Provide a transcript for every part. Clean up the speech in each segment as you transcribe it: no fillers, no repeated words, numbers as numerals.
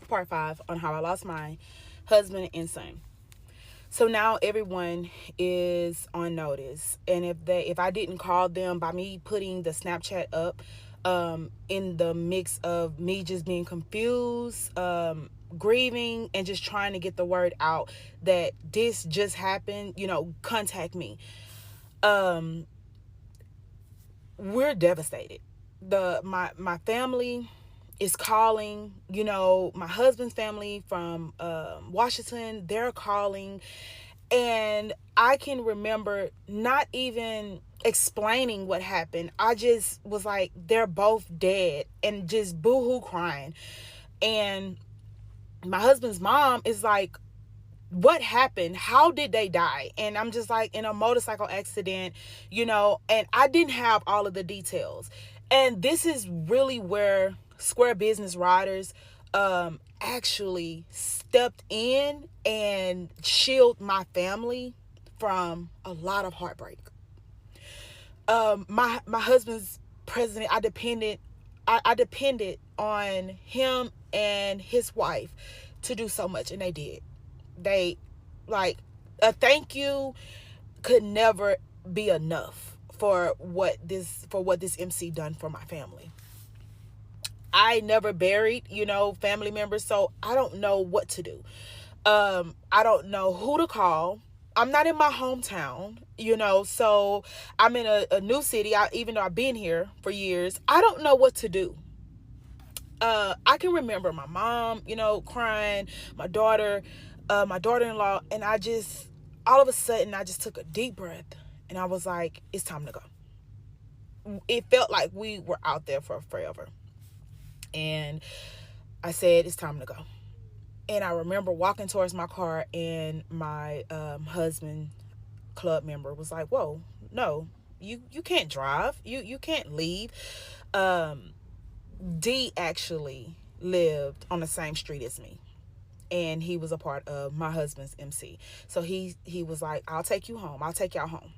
part 5 on how I lost my husband and son. So now everyone is on notice, and if I didn't call them by me putting the Snapchat up, in the mix of me just being confused, grieving, and just trying to get the word out that this just happened, contact me. Um, we're devastated. My family is calling, my husband's family from Washington, they're calling. And I can remember not even explaining what happened. I just was like, they're both dead, and just boohoo crying. And my husband's mom is like, what happened? How did they die? And I'm just like, in a motorcycle accident, and I didn't have all of the details. And this is really where Square Business Riders actually stepped in and shield my family from a lot of heartbreak. My husband's president, I depended on him and his wife to do so much, and they did. They, like, a thank you could never be enough for what this MC done for my family. I never buried, family members, so I don't know what to do. I don't know who to call. I'm not in my hometown, so I'm in a new city. Even though I've been here for years, I don't know what to do. I can remember my mom, crying, my daughter-in-law, and all of a sudden, I just took a deep breath, and I was like, it's time to go. It felt like we were out there for forever. And I said, it's time to go. And I remember walking towards my car, and my husband, club member, was like, whoa, no, you can't drive. You can't leave. D actually lived on the same street as me, and he was a part of my husband's MC. So he was like, I'll take you home. I'll take y'all home.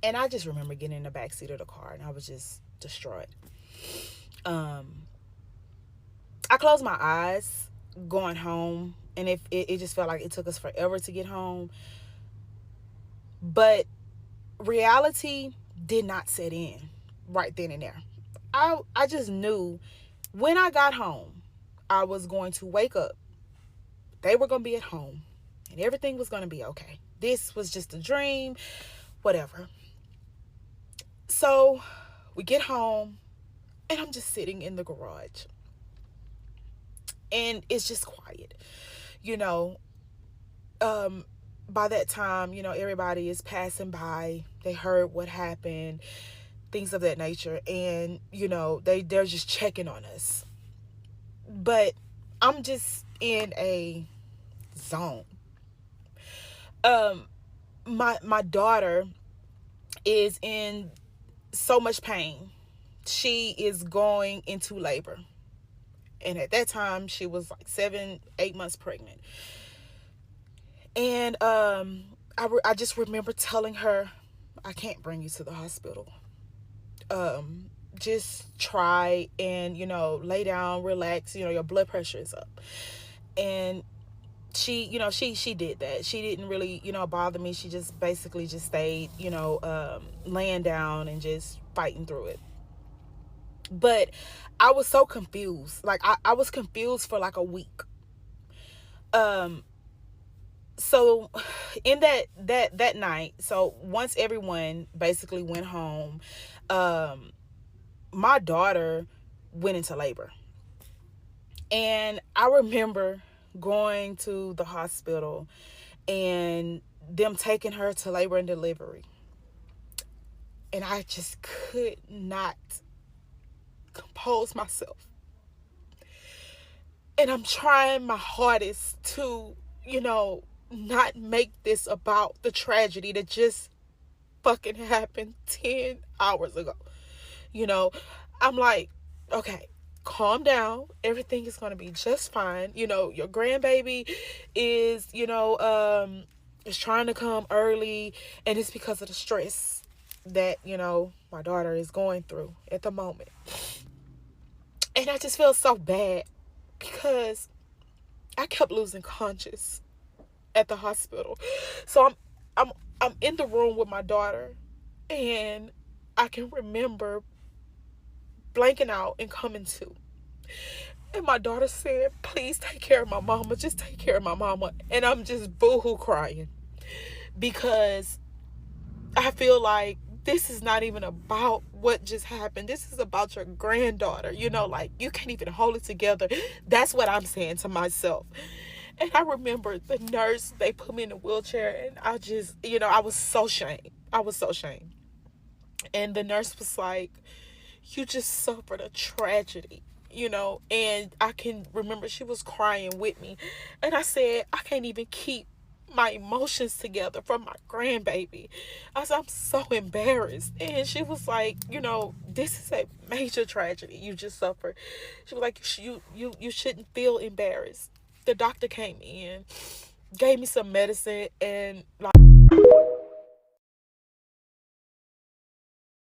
And I just remember getting in the back seat of the car, and I was just destroyed. I closed my eyes going home, and it just felt like it took us forever to get home. But reality did not set in right then and there. I just knew when I got home, I was going to wake up. They were going to be at home, and everything was going to be okay. This was just a dream, whatever. So we get home, and I'm just sitting in the garage, and it's just quiet. You know, by that time, everybody is passing by. They heard what happened, things of that nature, and they're just checking on us. But I'm just in a zone. My daughter is in so much pain. She is going into labor, and at that time she was like 7-8 months pregnant. And I just remember telling her, I can't bring you to the hospital. Just try and lay down, relax. Your blood pressure is up. And she did that. She didn't really bother me. She just basically just stayed laying down and just fighting through it. But I was so confused. Like, I was confused for like a week. So in that night, so once everyone basically went home, my daughter went into labor. And I remember going to the hospital and them taking her to labor and delivery. And I just could not compose myself. And I'm trying my hardest to, not make this about the tragedy that just fucking happened 10 hours ago. I'm like, okay, calm down. Everything is going to be just fine. Your grandbaby is, is trying to come early, and it's because of the stress that, my daughter is going through at the moment. And I just feel so bad because I kept losing conscious at the hospital. So I'm I'm in the room with my daughter, and I can remember blanking out and coming to. And my daughter said, "Please take care of my mama. Just take care of my mama." And I'm just boohoo crying because I feel like this is not even about what just happened. This is about your granddaughter. Like, you can't even hold it together. That's what I'm saying to myself. And I remember the nurse, they put me in a wheelchair, and I just, I was so ashamed. I was so ashamed. And the nurse was like, "You just suffered a tragedy." And I can remember she was crying with me. And I said, "I can't even keep my emotions together from my grandbaby." I said, "I'm so embarrassed." And she was like, "This is a major tragedy you just suffered." She was like, you shouldn't feel embarrassed." The doctor came in, gave me some medicine, and like